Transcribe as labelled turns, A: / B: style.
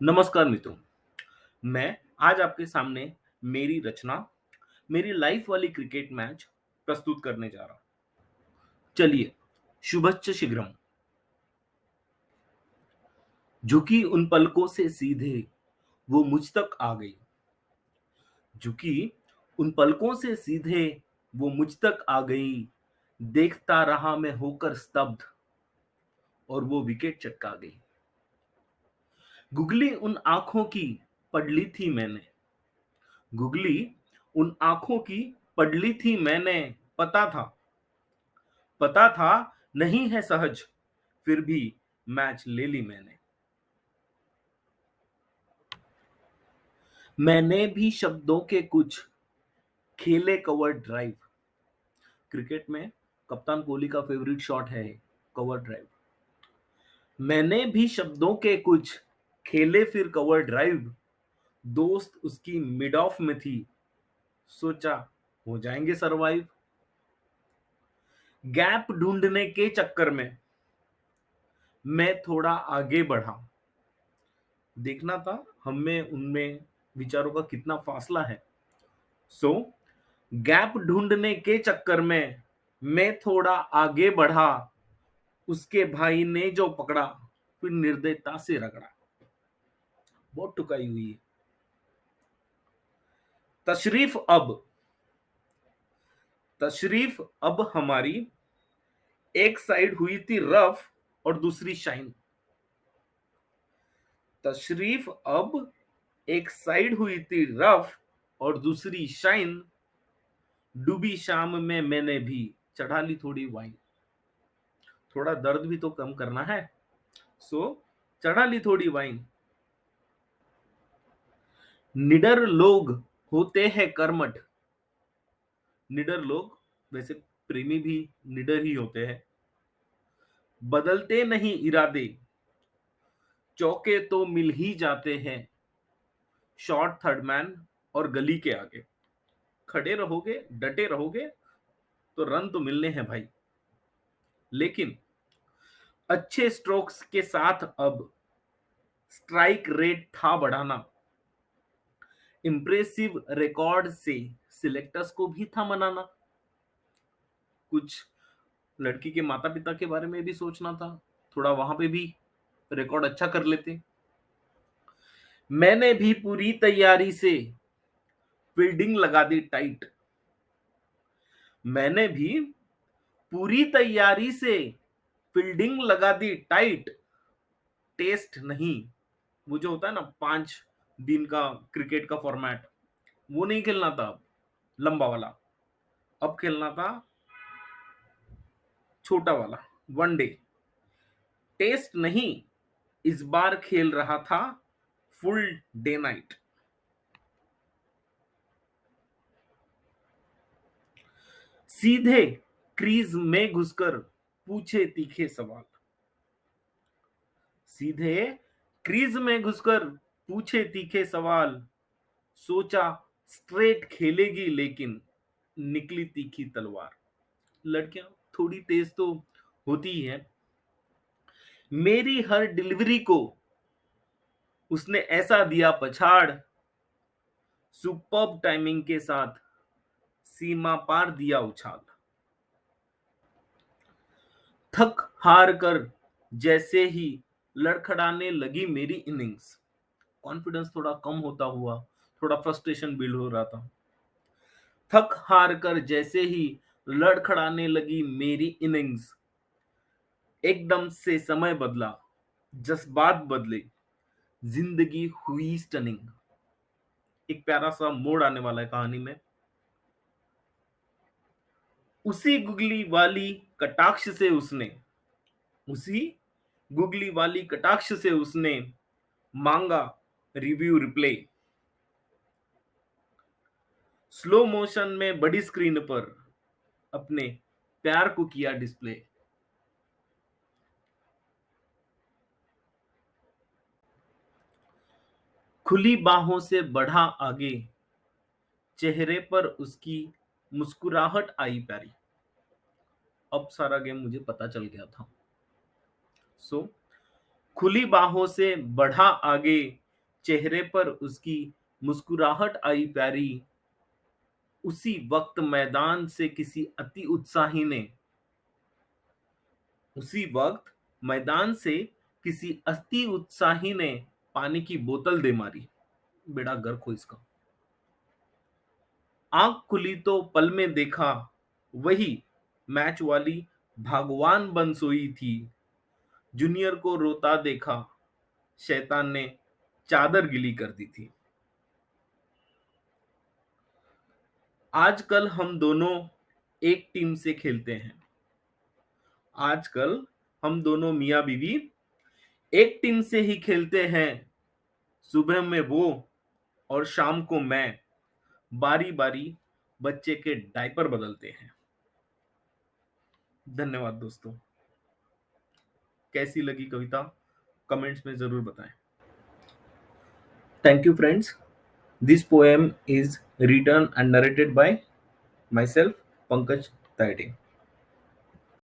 A: नमस्कार मित्रों, मैं आज आपके सामने मेरी रचना, मेरी लाइफ वाली क्रिकेट मैच प्रस्तुत करने जा रहा हूँ। चलिए, शुभच्च शीघ्रम। झुकी उन पलकों से सीधे वो मुझ तक आ गई। झुकी उन पलकों से सीधे वो मुझ तक आ गई। देखता रहा मैं होकर स्तब्ध और वो विकेट चटका गई। गुगली उन आंखों की पढ़ ली थी मैंने। गुगली उन आंखों की पढ़ ली थी मैंने। पता था पता था नहीं है सहज, फिर भी मैच ले ली मैंने। मैंने भी शब्दों के कुछ खेले कवर ड्राइव। क्रिकेट में कप्तान कोहली का फेवरेट शॉट है कवर ड्राइव। मैंने भी शब्दों के कुछ खेले फिर कवर ड्राइव। दोस्त उसकी मिड ऑफ में थी, सोचा हो जाएंगे सरवाइव। गैप ढूंढने के चक्कर में मैं थोड़ा आगे बढ़ा। देखना था हमें उनमें विचारों का कितना फासला है। सो गैप ढूंढने के चक्कर में मैं थोड़ा आगे बढ़ा। उसके भाई ने जो पकड़ा फिर निर्दयता से रगड़ा। बहुत टुकाई हुई है। तशरीफ अब तशरीफ अब हमारी एक साइड हुई थी रफ और दूसरी शाइन। तशरीफ अब एक साइड हुई थी रफ और दूसरी शाइन। डूबी शाम में मैंने भी चढ़ा ली थोड़ी वाइन। थोड़ा दर्द भी तो कम करना है। सो चढ़ा ली थोड़ी वाइन। निडर लोग होते हैं कर्मठ। निडर लोग वैसे प्रेमी भी निडर ही होते हैं। बदलते नहीं इरादे, चौके तो मिल ही जाते हैं। शॉर्ट थर्ड मैन और गली के आगे खड़े रहोगे, डटे रहोगे तो रन तो मिलने हैं भाई। लेकिन अच्छे स्ट्रोक्स के साथ अब स्ट्राइक रेट था बढ़ाना। इंप्रेसिव रिकॉर्ड से सिलेक्टर्स को भी था मनाना। कुछ लड़की के माता पिता के बारे में भी सोचना था। थोड़ा वहां पे भी रिकॉर्ड अच्छा कर लेते। मैंने भी पूरी तैयारी से फील्डिंग लगा दी टाइट। मैंने भी पूरी तैयारी से फील्डिंग लगा दी टाइट। टेस्ट नहीं, वो जो होता है ना 5 दिन का क्रिकेट का फॉर्मेट, वो नहीं खेलना था अब लंबा वाला। अब खेलना था छोटा वाला, वनडे। टेस्ट नहीं, इस बार खेल रहा था फुल डे नाइट। सीधे क्रीज में घुसकर पूछे तीखे सवाल। सीधे क्रीज में घुसकर पूछे तीखे सवाल। सोचा स्ट्रेट खेलेगी लेकिन निकली तीखी तलवार। लड़कियां थोड़ी तेज तो होती ही है। मेरी हर डिलीवरी को उसने ऐसा दिया पछाड़। सुपर्ब टाइमिंग के साथ सीमा पार दिया उछाल। थक हार कर जैसे ही लड़खड़ाने लगी मेरी इनिंग्स। कॉन्फिडेंस थोड़ा कम होता हुआ, थोड़ा फ्रस्ट्रेशन बिल्ड हो रहा था। थक हार कर जैसे ही लड़खड़ाने लगी मेरी इनिंग्स। एकदम से समय बदला, जज्बात बदले, जिंदगी हुई स्टनिंग। एक प्यारा सा मोड़ आने वाला है कहानी में। उसी गुगली वाली कटाक्ष से उसने उसी गुगली वाली कटाक्ष से उसने मांगा रिव्यू रिप्ले। स्लो मोशन में बड़ी स्क्रीन पर अपने प्यार को किया डिस्प्ले। खुली बाहों से बढ़ा आगे, चेहरे पर उसकी मुस्कुराहट आई प्यारी। अब सारा गेम मुझे पता चल गया था। सो खुली बाहों से बढ़ा आगे, चेहरे पर उसकी मुस्कुराहट आई प्यारी। उसी वक्त मैदान से किसी अति उत्साही ने पानी की बोतल दे मारी। बेड़ा गर्क हो इसका। आंख खुली तो पल में देखा, वही मैच वाली भगवान बन सोई थी। जूनियर को रोता देखा, शैतान ने चादर गिली कर दी थी। आजकल हम दोनों एक टीम से खेलते हैं। आजकल हम दोनों मियां बीवी एक टीम से ही खेलते हैं। सुबह में वो और शाम को मैं बारी बारी बच्चे के डायपर बदलते हैं। धन्यवाद दोस्तों। कैसी लगी कविता कमेंट्स में जरूर बताएं। Thank you friends. This poem is written and narrated by myself, Pankaj Tayade.